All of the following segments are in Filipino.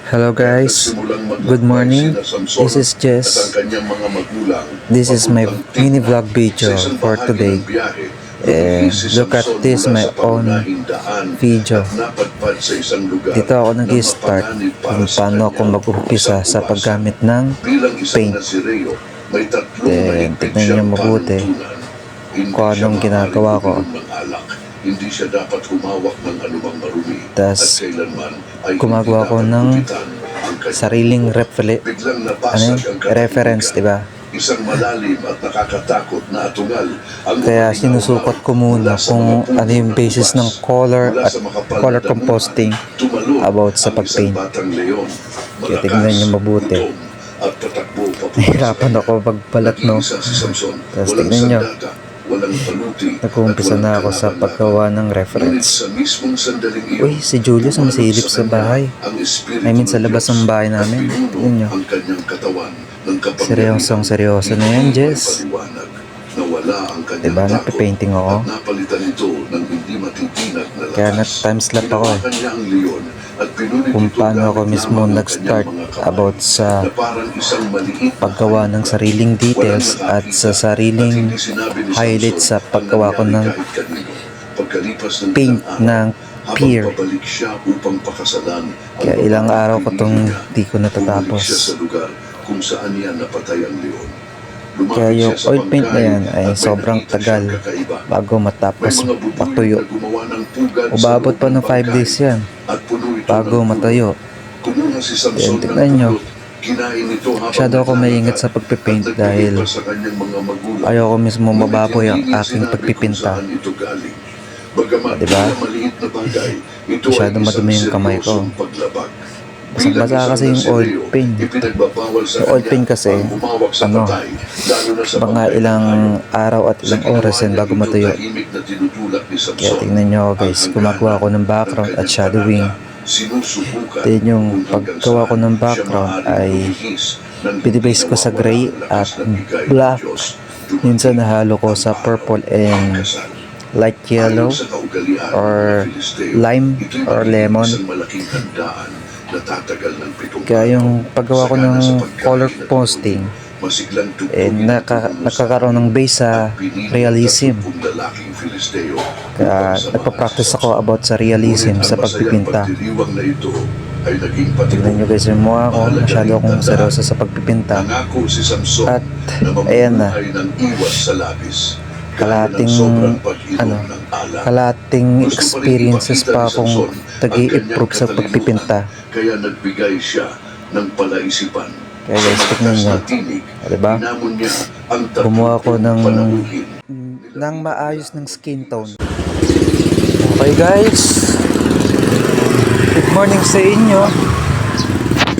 Hello guys, good morning. This is Jess. This is my mini vlog video for today. And look at this, my own video. Dito ako nag-start kung paano ako mag-umpisa sa paggamit ng paint. Then tignan nyo mabuti kung anong ginagawa ko. Hindi siya dapat humawak ng anumang marumi. Tas gumagawa ko ng sariling reference, diba? Isang malalim at nakakatakot na atungal. Kaya sinusukot ko muna kung ano yung basis ng color at color composting about sa pagpaint. Kaya tignan nyo mabuti. Nahirapan ako magbalat, no? Tapos tignan nyo, nag-uumpisa na ako sa paggawa ng reference. Uy, si Julius ang masilip sa bahay. I mean sa labas ng bahay namin. Tingnan nyo. Seryoso na yan, Jess. Diba, nagpe-painting ako. Kaya nag-timeslap ako eh. Kung paano ako mismo nag-start about sa paggawa ng sariling details at sa sariling highlight sa paggawa ko ng paint ng pier. Kaya ilang araw ko itong di ko natatapos. Kaya yung oil paint na yan ay sobrang tagal bago matapos patuyo. Umabot pa ng 5 days yan bago matayo. Then tignan nyo, masyado ako maingat sa pagpipaint dahil ayaw ko mismo mababoy ang aking pagpipinta. Diba? Masyado madumi yung kamay ko. Basang-basa kasi yung oil paint. Yung oil paint kasi, mga ilang araw at ilang oras yan bago matuyo. Kaya tingnan nyo guys, gumagawa ako ng background at shadowing. Then yung paggawa ko ng background ay binibase ko sa gray at black. Minsan nahalo ko sa purple and light yellow or lime or lemon. Kaya yung paggawa ko ng color posting nakakaroon ng base sa realism. Kaya nagpa-practice ako about sa realism sa pagpipinta. Tignan nyo guys yung mukha ko, masyado akong seryoso sa pagpipinta. At ayan na, kalating experiences pa akong nag-i-improve sa pagpipinta. Kaya nagbigay siya ng palaisipan. Kaya guys, tignan nyo, diba? Gumawa ko ng maayos ng skin tone. Okay guys, good morning sa inyo.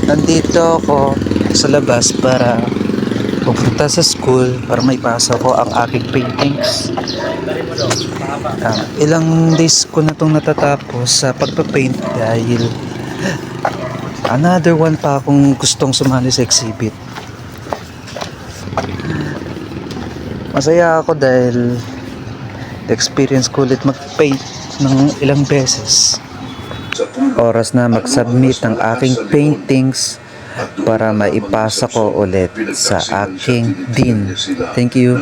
Nandito ako sa labas para pupunta sa school para may pasa ko ang aking paintings. Ilang days ko na itong natatapos sa pagpapaint dahil another one pa akong gustong sumali sa exhibit. Masaya ako dahil experience ko ulit mag-paint ng ilang beses. Oras na mag-submit ng aking paintings para maipasa ko ulit sa aking dean. Thank you.